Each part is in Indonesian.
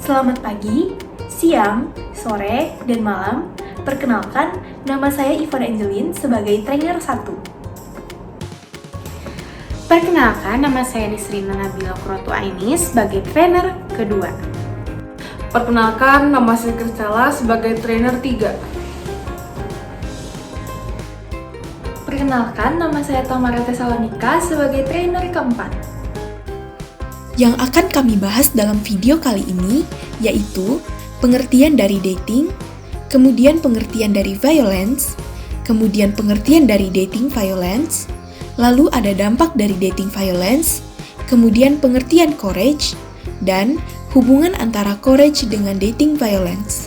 Selamat pagi, siang, sore, dan malam. Perkenalkan, nama saya Ivon Angelin sebagai trainer 1. Perkenalkan, nama saya Nisrina Nabila Kuratu Ainis sebagai trainer kedua. Perkenalkan, nama saya Kristela sebagai trainer 3. Perkenalkan, nama saya Tamara Tesalonika sebagai trainer keempat. Yang akan kami bahas dalam video kali ini yaitu pengertian dari dating, kemudian pengertian dari violence, kemudian pengertian dari dating violence, lalu ada dampak dari dating violence, kemudian pengertian courage, dan hubungan antara courage dengan dating violence.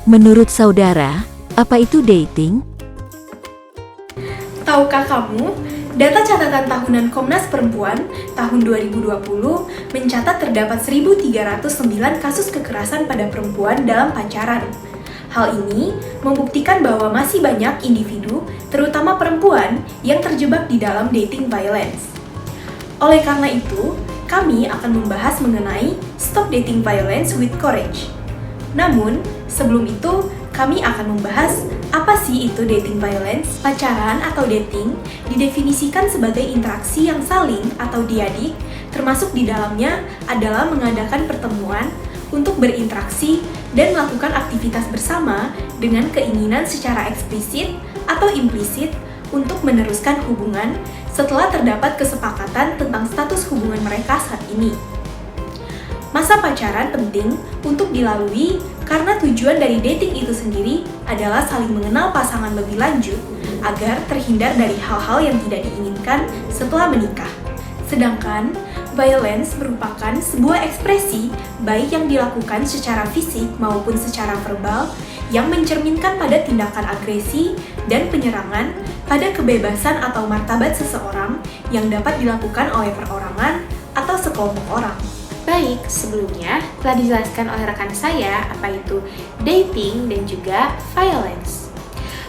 Menurut saudara, apa itu dating? Tahukah kamu, data catatan tahunan Komnas Perempuan tahun 2020 mencatat terdapat 1.309 kasus kekerasan pada perempuan dalam pacaran. Hal ini membuktikan bahwa masih banyak individu, terutama perempuan, yang terjebak di dalam dating violence. Oleh karena itu, kami akan membahas mengenai Stop Dating Violence with Courage. Namun, sebelum itu, kami akan membahas apa sih itu dating violence. Pacaran atau dating didefinisikan sebagai interaksi yang saling atau diadik, termasuk di dalamnya adalah mengadakan pertemuan untuk berinteraksi dan melakukan aktivitas bersama dengan keinginan secara eksplisit atau implisit untuk meneruskan hubungan setelah terdapat kesepakatan tentang status hubungan mereka saat ini. Masa pacaran penting untuk dilalui karena tujuan dari dating itu sendiri adalah saling mengenal pasangan lebih lanjut agar terhindar dari hal-hal yang tidak diinginkan setelah menikah. Sedangkan, violence merupakan sebuah ekspresi baik yang dilakukan secara fisik maupun secara verbal yang mencerminkan pada tindakan agresi dan penyerangan pada kebebasan atau martabat seseorang yang dapat dilakukan oleh perorangan atau sekelompok orang. Baik, sebelumnya telah dijelaskan oleh rekan saya apa itu dating dan juga violence.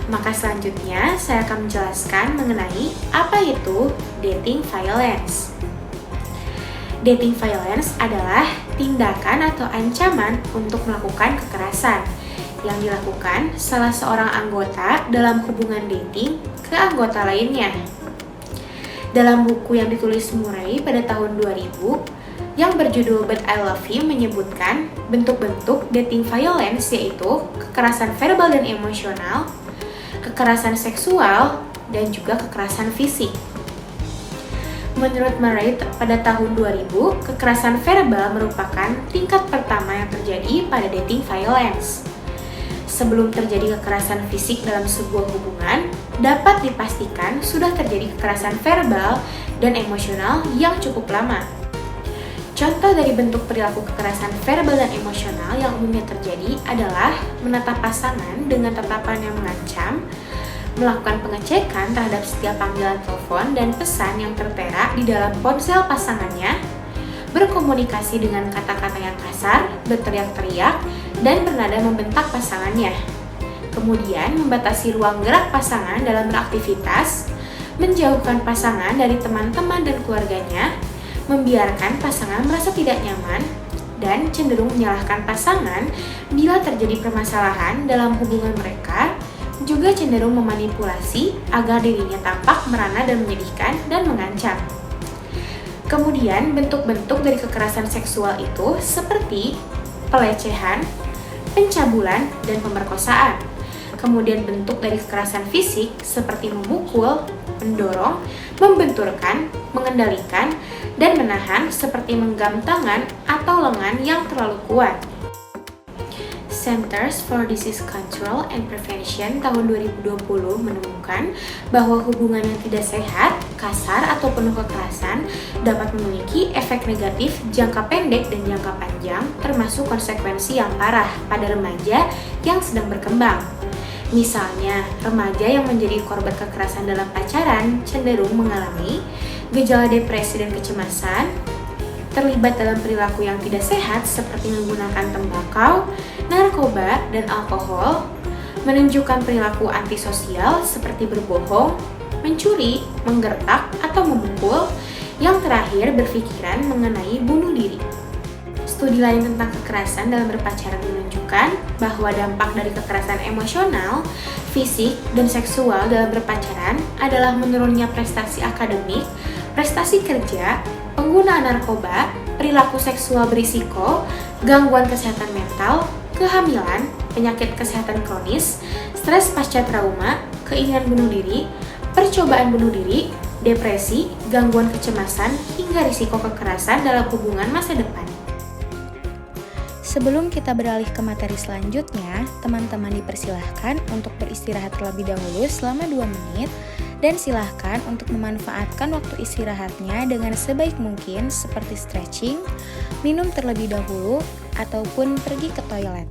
Maka selanjutnya saya akan menjelaskan mengenai apa itu dating violence. Dating violence adalah tindakan atau ancaman untuk melakukan kekerasan yang dilakukan salah seorang anggota dalam hubungan dating ke anggota lainnya. Dalam buku yang ditulis Murray pada tahun 2000, yang berjudul But I Love You menyebutkan bentuk-bentuk dating violence yaitu kekerasan verbal dan emosional, kekerasan seksual, dan juga kekerasan fisik. Menurut Murray pada tahun 2000, kekerasan verbal merupakan tingkat pertama yang terjadi pada dating violence. Sebelum terjadi kekerasan fisik dalam sebuah hubungan, dapat dipastikan sudah terjadi kekerasan verbal dan emosional yang cukup lama. Contoh dari bentuk perilaku kekerasan verbal dan emosional yang umumnya terjadi adalah menatap pasangan dengan tatapan yang mengancam, melakukan pengecekan terhadap setiap panggilan telepon dan pesan yang tertera di dalam ponsel pasangannya, berkomunikasi dengan kata-kata yang kasar, berteriak-teriak, dan bernada membentak pasangannya. Kemudian membatasi ruang gerak pasangan dalam beraktivitas, menjauhkan pasangan dari teman-teman dan keluarganya, membiarkan pasangan merasa tidak nyaman, dan cenderung menyalahkan pasangan bila terjadi permasalahan dalam hubungan mereka, juga cenderung memanipulasi agar dirinya tampak merana dan menyedihkan dan mengancam. Kemudian bentuk-bentuk dari kekerasan seksual itu seperti pelecehan, pencabulan, dan pemerkosaan. Kemudian bentuk dari kekerasan fisik seperti memukul, mendorong, membenturkan, mengendalikan, dan menahan seperti menggenggam tangan atau lengan yang terlalu kuat. Centers for Disease Control and Prevention tahun 2020 menemukan bahwa hubungan yang tidak sehat, kasar, atau penuh kekerasan dapat memiliki efek negatif jangka pendek dan jangka panjang, termasuk konsekuensi yang parah pada remaja yang sedang berkembang. Misalnya, remaja yang menjadi korban kekerasan dalam pacaran cenderung mengalami gejala depresi dan kecemasan, terlibat dalam perilaku yang tidak sehat seperti menggunakan tembakau, narkoba, dan alkohol, menunjukkan perilaku antisosial seperti berbohong, mencuri, menggertak, atau memukul, yang terakhir berpikiran mengenai bunuh diri. Studi lain tentang kekerasan dalam berpacaran menunjukkan bahwa dampak dari kekerasan emosional, fisik, dan seksual dalam berpacaran adalah menurunnya prestasi akademik, prestasi kerja, penggunaan narkoba, perilaku seksual berisiko, gangguan kesehatan mental, kehamilan, penyakit kesehatan kronis, stres pasca trauma, keinginan bunuh diri, percobaan bunuh diri, depresi, gangguan kecemasan, hingga risiko kekerasan dalam hubungan masa depan. Sebelum kita beralih ke materi selanjutnya, teman-teman dipersilahkan untuk beristirahat terlebih dahulu selama 2 menit dan silahkan untuk memanfaatkan waktu istirahatnya dengan sebaik mungkin seperti stretching, minum terlebih dahulu, ataupun pergi ke toilet.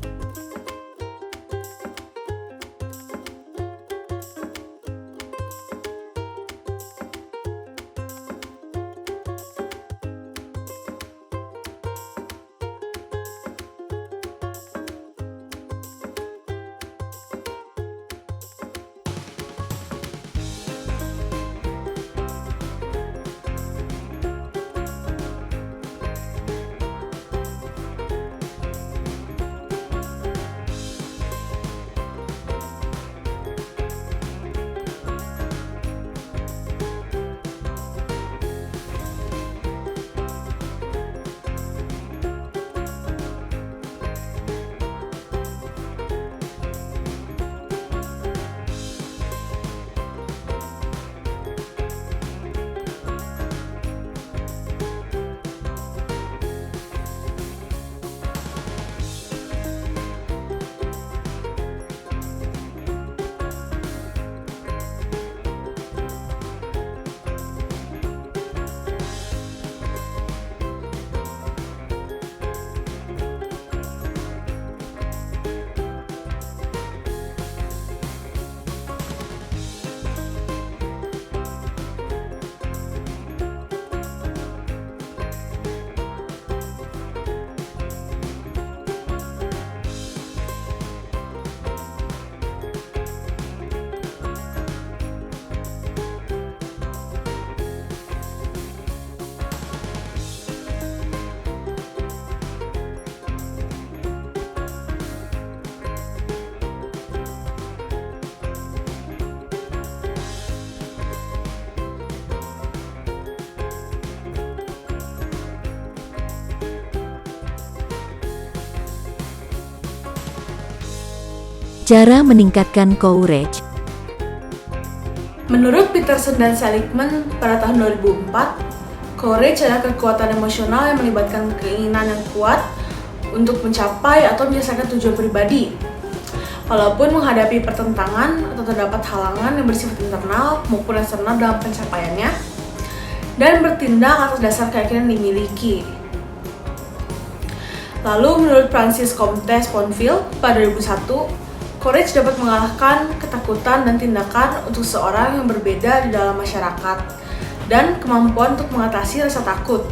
Cara meningkatkan courage. Menurut Peterson dan Seligman pada tahun 2004, courage adalah kekuatan emosional yang melibatkan keinginan yang kuat untuk mencapai atau menyelesaikan tujuan pribadi. Walaupun menghadapi pertentangan atau terdapat halangan yang bersifat internal maupun eksternal dalam pencapaiannya, dan bertindak atas dasar keyakinan yang dimiliki. Lalu menurut Francis Comte Sponville pada 2001, courage dapat mengalahkan ketakutan dan tindakan untuk seorang yang berbeda di dalam masyarakat dan kemampuan untuk mengatasi rasa takut.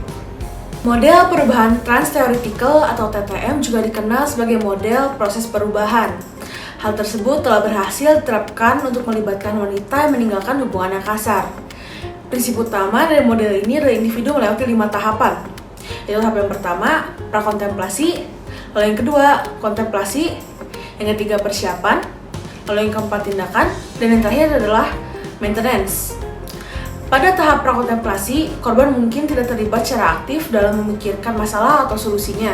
Model perubahan trans-theoretical atau TTM juga dikenal sebagai model proses perubahan. Hal tersebut telah berhasil diterapkan untuk melibatkan wanita yang meninggalkan hubungan yang kasar. Prinsip utama dari model ini adalah individu melewati 5 tahapan. Yaitu tahap yang pertama, prakontemplasi, lalu yang kedua, kontemplasi, yang ketiga persiapan, lalu yang keempat tindakan, dan yang terakhir adalah maintenance. Pada tahap prakontemplasi, korban mungkin tidak terlibat secara aktif dalam memikirkan masalah atau solusinya.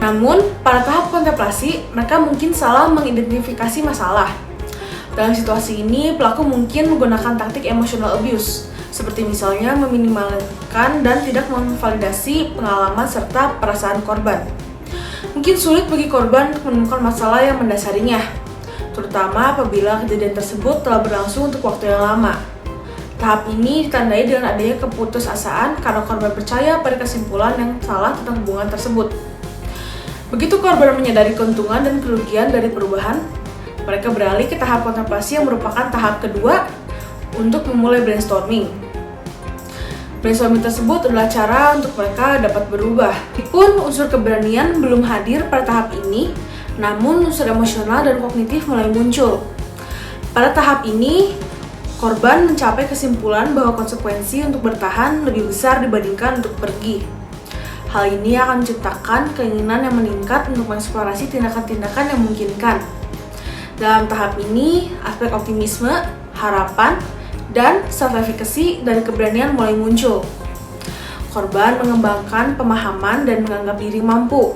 Namun, pada tahap kontemplasi, mereka mungkin salah mengidentifikasi masalah. Dalam situasi ini, pelaku mungkin menggunakan taktik emotional abuse, seperti misalnya meminimalkan dan tidak memvalidasi pengalaman serta perasaan korban. Mungkin sulit bagi korban untuk menemukan masalah yang mendasarinya, terutama apabila kejadian tersebut telah berlangsung untuk waktu yang lama. Tahap ini ditandai dengan adanya keputusasaan karena korban percaya pada kesimpulan yang salah tentang hubungan tersebut. Begitu korban menyadari keuntungan dan kerugian dari perubahan, mereka beralih ke tahap kontemplasi yang merupakan tahap kedua untuk memulai brainstorming. Brainstorming tersebut adalah cara untuk mereka dapat berubah. Meskipun unsur keberanian belum hadir pada tahap ini, namun unsur emosional dan kognitif mulai muncul. Pada tahap ini, korban mencapai kesimpulan bahwa konsekuensi untuk bertahan lebih besar dibandingkan untuk pergi. Hal ini akan menciptakan keinginan yang meningkat untuk mengeksplorasi tindakan-tindakan yang memungkinkan. Dalam tahap ini, aspek optimisme, harapan, dan self-efficacy dari keberanian mulai muncul. Korban mengembangkan pemahaman dan menganggap diri mampu.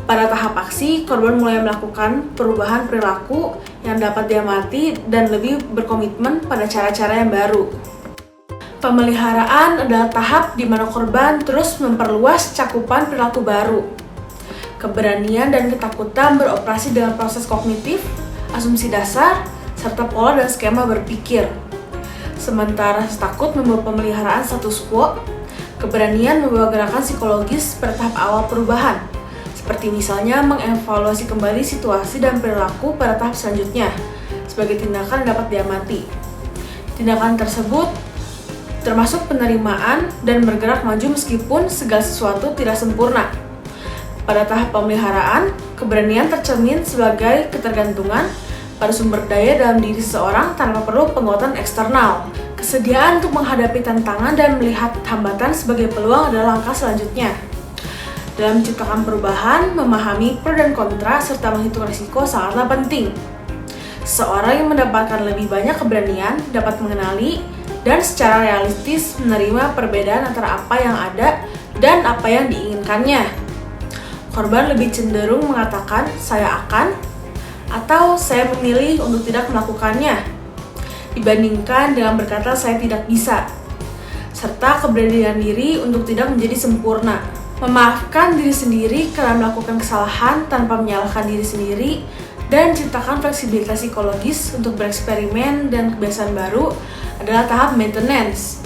Pada tahap aksi, korban mulai melakukan perubahan perilaku yang dapat diamati dan lebih berkomitmen pada cara-cara yang baru. Pemeliharaan adalah tahap di mana korban terus memperluas cakupan perilaku baru. Keberanian dan ketakutan beroperasi dengan proses kognitif, asumsi dasar, serta pola dan skema berpikir. Sementara takut membawa pemeliharaan status quo, keberanian membawa gerakan psikologis pada tahap awal perubahan, seperti misalnya mengevaluasi kembali situasi dan perilaku pada tahap selanjutnya, sebagai tindakan yang dapat diamati. Tindakan tersebut termasuk penerimaan dan bergerak maju meskipun segala sesuatu tidak sempurna. Pada tahap pemeliharaan, keberanian tercermin sebagai ketergantungan pada sumber daya dalam diri seseorang tanpa perlu penguatan eksternal. Kesediaan untuk menghadapi tantangan dan melihat hambatan sebagai peluang adalah langkah selanjutnya. Dalam menciptakan perubahan, memahami pro dan kontra, serta menghitung risiko sangatlah penting. Seseorang yang mendapatkan lebih banyak keberanian dapat mengenali dan secara realistis menerima perbedaan antara apa yang ada dan apa yang diinginkannya. Korban lebih cenderung mengatakan "saya akan" atau "saya memilih untuk tidak melakukannya" dibandingkan dengan berkata "saya tidak bisa", serta keberanian diri untuk tidak menjadi sempurna. Memaafkan diri sendiri karena melakukan kesalahan tanpa menyalahkan diri sendiri dan ciptakan fleksibilitas psikologis untuk bereksperimen dan kebiasaan baru adalah tahap maintenance.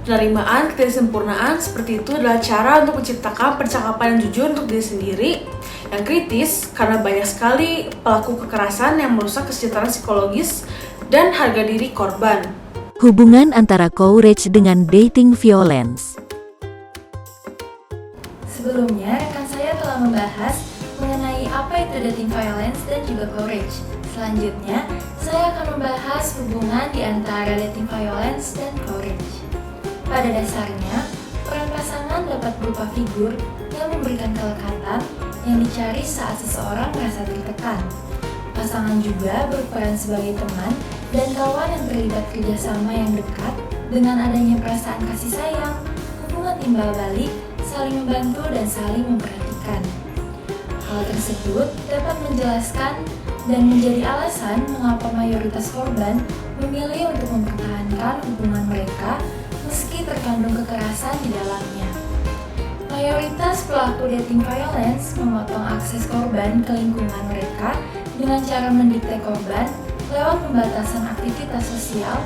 Penerimaan ketidaksempurnaan seperti itu adalah cara untuk menciptakan percakapan yang jujur untuk diri sendiri yang kritis karena banyak sekali pelaku kekerasan yang merusak kesejahteraan psikologis dan harga diri korban. Hubungan antara courage dengan dating violence. Sebelumnya, rekan saya telah membahas mengenai apa itu dating violence dan juga courage. Selanjutnya, saya akan membahas hubungan di antara dating violence dan courage. Pada dasarnya, peran pasangan dapat berupa figur yang memberikan kelekatan yang dicari saat seseorang merasa tertekan. Pasangan juga berperan sebagai teman dan kawan yang terlibat kerjasama yang dekat dengan adanya perasaan kasih sayang, hubungan timbal balik, saling membantu dan saling memperhatikan. Hal tersebut dapat menjelaskan dan menjadi alasan mengapa mayoritas korban memilih untuk mempertahankan hubungan mereka meski terkandung kekerasan di dalamnya. Mayoritas pelaku dating violence memotong akses korban ke lingkungan mereka dengan cara mendikte korban lewat pembatasan aktivitas sosial,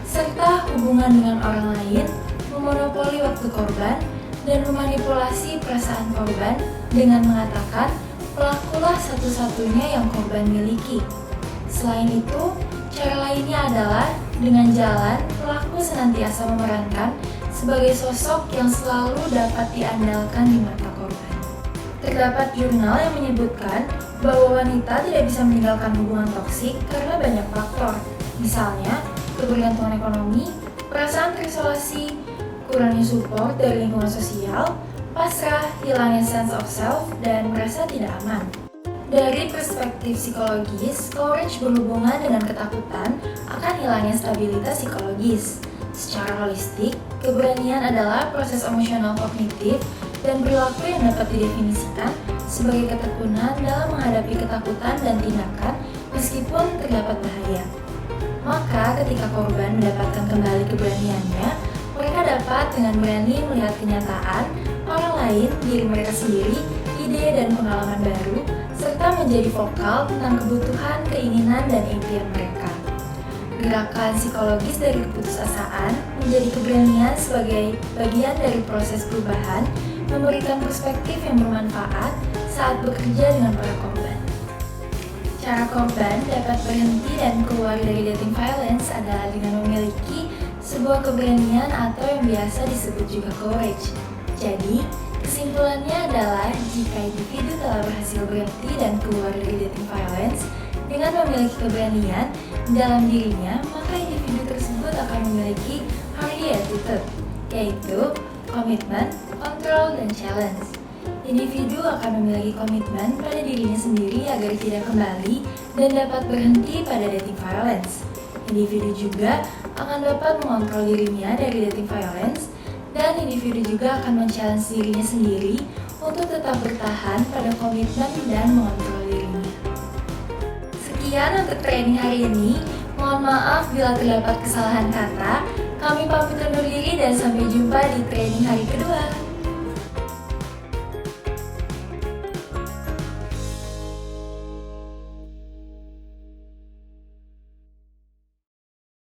serta hubungan dengan orang lain, memonopoli waktu korban, dan memanipulasi perasaan korban dengan mengatakan pelakulah satu-satunya yang korban miliki. Selain itu, cara lainnya adalah dengan jalan pelaku senantiasa memerankan sebagai sosok yang selalu dapat diandalkan di mata korban. Terdapat jurnal yang menyebutkan bahwa wanita tidak bisa meninggalkan hubungan toksik karena banyak faktor, misalnya kebergantungan ekonomi, perasaan terisolasi, kurangnya support dari lingkungan sosial, pasrah, hilangnya sense of self, dan merasa tidak aman. Dari perspektif psikologis, courage berhubungan dengan ketakutan akan hilangnya stabilitas psikologis. Secara holistik, keberanian adalah proses emosional kognitif dan perilaku yang dapat didefinisikan sebagai ketekunan dalam menghadapi ketakutan dan tindakan meskipun terdapat bahaya. Maka ketika korban mendapatkan kembali keberaniannya, mereka dapat dengan berani melihat kenyataan, orang lain, diri mereka sendiri, ide dan pengalaman baru, serta menjadi vokal tentang kebutuhan, keinginan, dan impian mereka. Gerakan psikologis dari keputusasaan menjadi keberanian sebagai bagian dari proses perubahan, memberikan perspektif yang bermanfaat saat bekerja dengan para korban. Cara korban dapat berhenti dan keluar dari dating violence adalah dengan memiliki sebuah keberanian atau yang biasa disebut juga courage. Jadi, kesimpulannya adalah jika individu telah berhasil berhenti dan keluar dari dating violence dengan memiliki keberanian dalam dirinya, maka individu tersebut akan memiliki hardy attitude, yaitu komitmen, kontrol, dan challenge. Individu akan memiliki komitmen pada dirinya sendiri agar tidak kembali dan dapat berhenti pada dating violence. Individu juga akan dapat mengontrol dirinya dari dating violence, dan individu juga akan men-challenge dirinya sendiri untuk tetap bertahan pada komitmen dan mengontrol dirinya. Sekian untuk training hari ini. Mohon maaf bila terdapat kesalahan kata. Kami pamit undur diri dan sampai jumpa di training hari kedua.